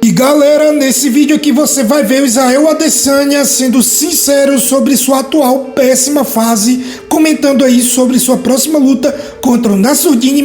E galera, nesse vídeo aqui você vai ver o Israel Adesanya sendo sincero sobre sua atual péssima fase, comentando aí sobre sua próxima luta contra o Nassourdine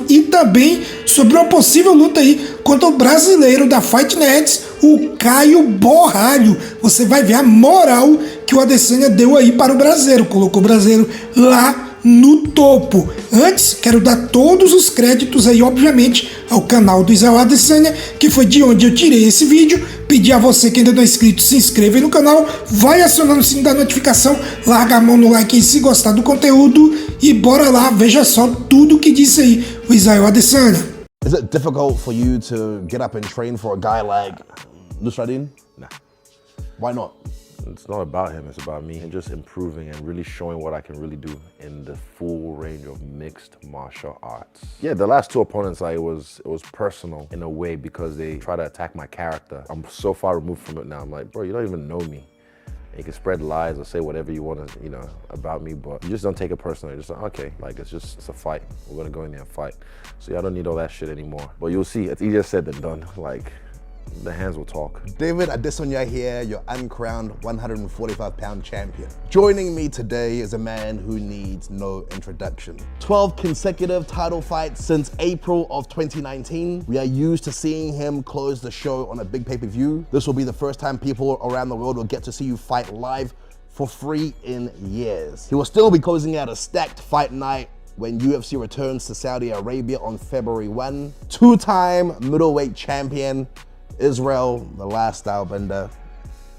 e também sobre uma possível luta aí contra o brasileiro da Fight Nets, o Caio Borralho. Você vai ver a moral que o Adesanya deu aí para o brasileiro, colocou o brasileiro lá no topo. Antes, quero dar todos os créditos aí, obviamente, ao canal do Israel Adesanya, que foi de onde eu tirei esse vídeo. Pedir a você que ainda não é inscrito, se inscreva aí no canal, vai acionando o sino da notificação, larga a mão no like aí se gostar do conteúdo e bora lá, veja só tudo que disse aí o Israel Adesanya. Is it difficult for you to get up and train for a guy like Nassourdine? Nah. Why not? It's not about him, it's about me and just improving and really showing what I can really do in the full range of mixed martial arts. Yeah, the last two opponents, it was personal in a way because they try to attack my character. I'm so far removed from it now. I'm like, bro, you don't even know me. And you can spread lies or say whatever you want to, about me, but you just don't take it personally. You're just like, okay, like it's a fight. We're gonna go in there and fight. So yeah, I don't need all that shit anymore. But you'll see, it's easier said than done. Like, the hands will talk. David Adesanya here, your uncrowned 145-pound champion. Joining me today is a man who needs no introduction. 12 consecutive title fights since April of 2019. We are used to seeing him close the show on a big pay-per-view. This will be the first time people around the world will get to see you fight live for free in years. He will still be closing out a stacked fight night when UFC returns to Saudi Arabia on February 1. Two-time middleweight champion, Israel, the last stylebender,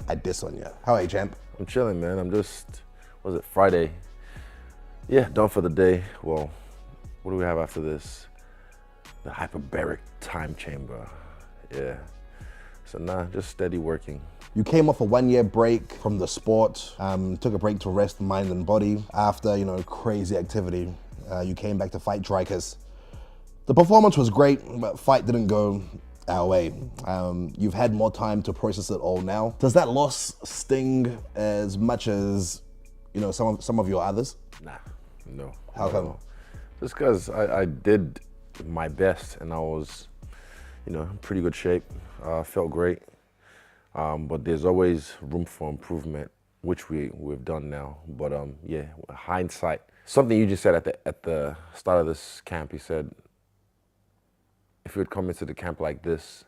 Adesanya. How are you, champ? I'm chilling, man. I'm just, was it Friday? Yeah, done for the day. Well, what do we have after this? The hyperbaric time chamber. Yeah. So nah, just steady working. You came off a 1-year break from the sport, took a break to rest mind and body after, crazy activity. You came back to fight Drykers. The performance was great, but fight didn't go our way. You've had more time to process it all now. Does that loss sting as much as, some of your others? Nah, no. How come? Just because I did my best and I was, in pretty good shape. Felt great. But there's always room for improvement, which we've done now. But yeah, hindsight. Something you just said at the start of this camp, you said, if you had come into the camp like this,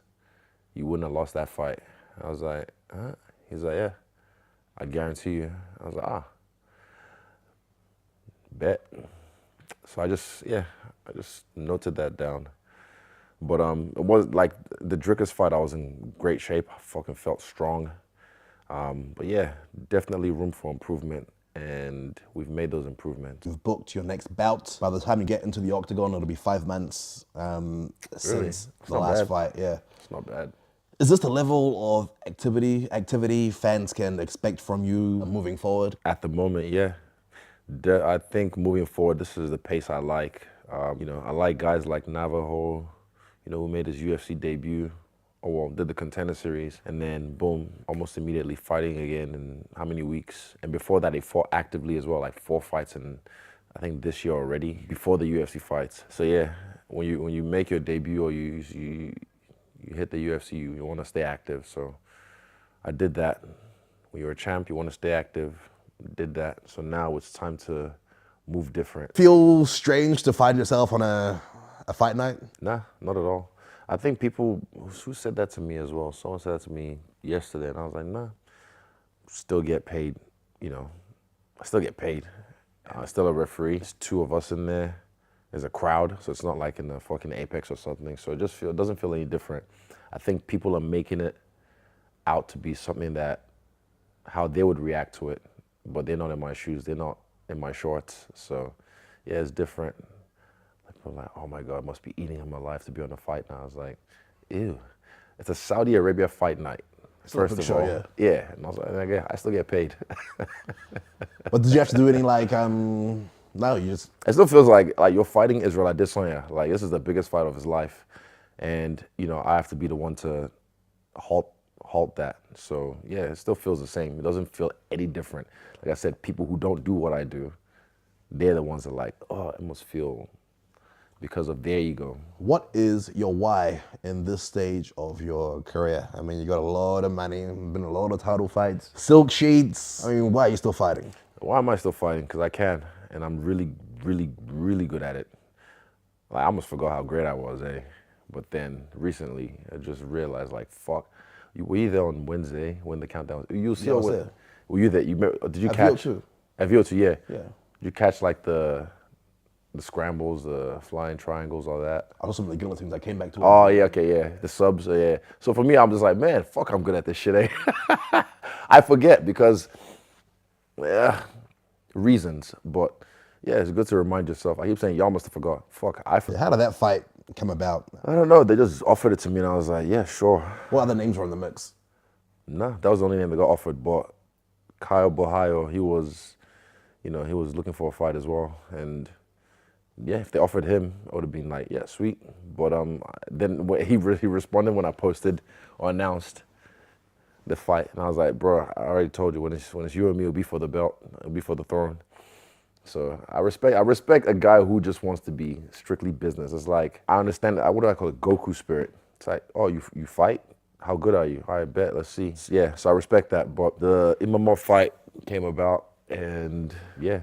you wouldn't have lost that fight. I was like, huh? He's like, yeah, I guarantee you. I was like, bet. So I just noted that down. But it was like the Drickus fight, I was in great shape. I fucking felt strong. But yeah, definitely room for improvement. And we've made those improvements. You've booked your next bout. By the time you get into the octagon, it'll be 5 months since the last fight. Yeah, it's not bad. Is this the level of activity fans can expect from you moving forward? At the moment, yeah. I think moving forward, this is the pace I like. I like guys like Navajo, who made his UFC debut. Did the Contender Series, and then boom, almost immediately fighting again in how many weeks? And before that, they fought actively as well, like 4 fights in, I think this year already, before the UFC fights. So yeah, when you make your debut or you hit the UFC, you want to stay active. So I did that. When you're a champ, you want to stay active. Did that. So now it's time to move different. Feel strange to find yourself on a fight night? Nah, not at all. I think people, who said that to me as well? Someone said that to me yesterday, and I was like, nah, still get paid, I still get paid. Still a referee. There's 2 of us in there. There's a crowd, so it's not like in the fucking Apex or something. So it doesn't feel any different. I think people are making it out to be something that, how they would react to it, but they're not in my shoes. They're not in my shorts. So yeah, it's different. I'm like, oh my God, I must be eating in my life to be on a fight now. I was like, ew. It's a Saudi Arabia fight night, first of all. Yeah, and I was like, I still get paid. But did you have to do any no, you just... It still feels like you're fighting Israel Adesanya. Like, this is the biggest fight of his life. And, I have to be the one to halt that. So yeah, it still feels the same. It doesn't feel any different. Like I said, people who don't do what I do, they're the ones that are like, oh, it must feel because of their ego. What is your why in this stage of your career? I mean, you got a lot of money, been a lot of title fights, silk sheets. I mean, why are you still fighting? Why am I still fighting? Because I can, and I'm really, really, really good at it. Like, I almost forgot how great I was, eh? But then recently, I just realized, like, fuck. Were you there on Wednesday when the countdown? You see, Yeah, I was there. Were you there? Did you At catch? VO2. At VO2, yeah. Yeah. Did you catch like the scrambles, the flying triangles, all that? I was some of the guillotines. I came back to it. Oh yeah, okay, yeah. The subs, yeah. So for me, I'm just like, man, fuck, I'm good at this shit, eh? I forget because, reasons, but yeah, it's good to remind yourself. I keep saying, y'all must have forgot. Fuck, I forgot. How did that fight come about? I don't know. They just offered it to me, and I was like, yeah, sure. What other names were in the mix? Nah, that was the only name that got offered. But Caio Borralho, he was looking for a fight as well. And yeah, if they offered him, it would have been like, yeah, sweet. But then when he responded when I posted or announced the fight, and I was like, bro, I already told you when it's you and me, it'll be for the belt, it'll be for the throne. So I respect a guy who just wants to be strictly business. It's like, I understand, what do I call it, Goku spirit. It's like, oh, you fight? How good are you? All right, bet, let's see. Yeah, so I respect that. But the MMA fight came about, and yeah,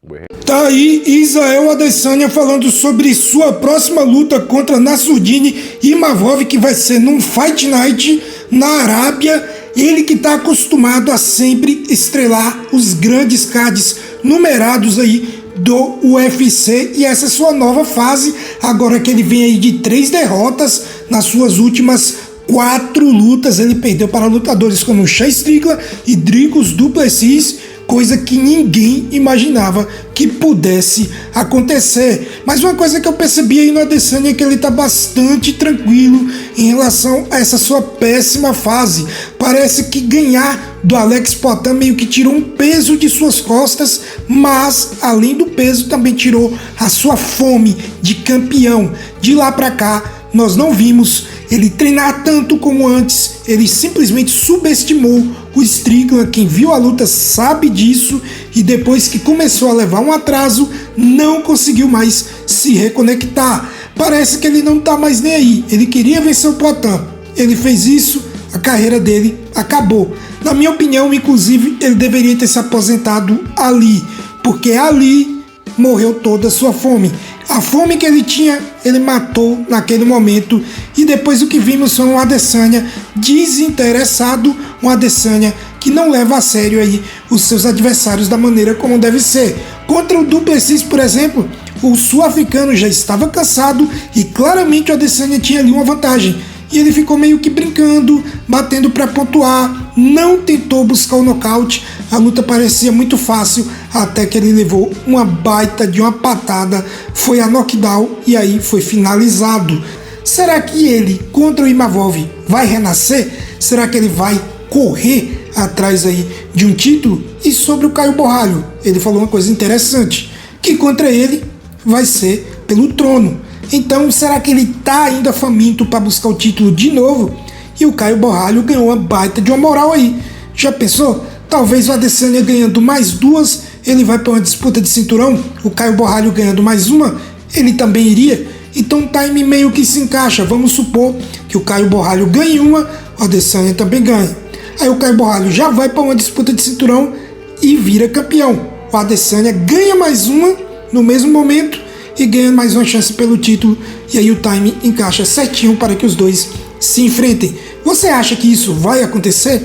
we're here. Tá aí Israel Adesanya falando sobre sua próxima luta contra Nassourdine Imavov, que vai ser num Fight Night na Arábia. Ele que está acostumado a sempre estrelar os grandes cards numerados aí do UFC, e essa é sua nova fase, agora que ele vem aí de 3 derrotas nas suas últimas 4 lutas. Ele perdeu para lutadores como Shea Strickland e Dricus du Plessis, coisa que ninguém imaginava que pudesse acontecer. Mas uma coisa que eu percebi aí no Adesanya é que ele está bastante tranquilo em relação a essa sua péssima fase. Parece que ganhar do Alex POATAN meio que tirou um peso de suas costas, mas além do peso também tirou a sua fome de campeão. De lá para cá nós não vimos ele treinar tanto como antes. Ele simplesmente subestimou o Strickland. Quem viu a luta sabe disso, e depois que começou a levar um atraso, não conseguiu mais se reconectar. Parece que ele não tá mais nem aí. Ele queria vencer o POATAN, ele fez isso, a carreira dele acabou. Na minha opinião, inclusive, ele deveria ter se aposentado ali, porque ali morreu toda a sua fome. A fome que ele tinha, ele matou naquele momento, e depois o que vimos foi um Adesanya desinteressado, um Adesanya que não leva a sério aí os seus adversários da maneira como deve ser. Contra o du Plessis, por exemplo, o sul-africano já estava cansado e claramente o Adesanya tinha ali uma vantagem. E ele ficou meio que brincando, batendo para pontuar, não tentou buscar o nocaute. A luta parecia muito fácil, até que ele levou uma baita de uma patada, foi a knockdown e aí foi finalizado. Será que ele, contra o Imavov, vai renascer? Será que ele vai correr atrás aí de um título? E sobre o Caio Borralho, ele falou uma coisa interessante, que contra ele vai ser pelo trono. Então, será que ele tá ainda faminto para buscar o título de novo? E o Caio Borralho ganhou uma baita de uma moral aí. Já pensou? Talvez o Adesanya ganhando mais 2, ele vai para uma disputa de cinturão. O Caio Borralho ganhando mais uma, ele também iria. Então o time meio que se encaixa. Vamos supor que o Caio Borralho ganhe uma, o Adesanya também ganha. Aí o Caio Borralho já vai para uma disputa de cinturão e vira campeão. O Adesanya ganha mais uma no mesmo momento e ganha mais uma chance pelo título, e aí o time encaixa certinho para que os dois se enfrentem. Você acha que isso vai acontecer?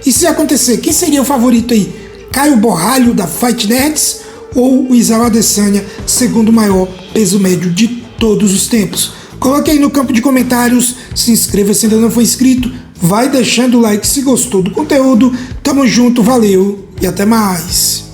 E se acontecer, quem seria o favorito aí? Caio Borralho da Fight Nerds ou o Israel Adesanya, segundo maior peso médio de todos os tempos? Coloque aí no campo de comentários, se inscreva se ainda não for inscrito, vai deixando o like se gostou do conteúdo. Tamo junto, valeu e até mais.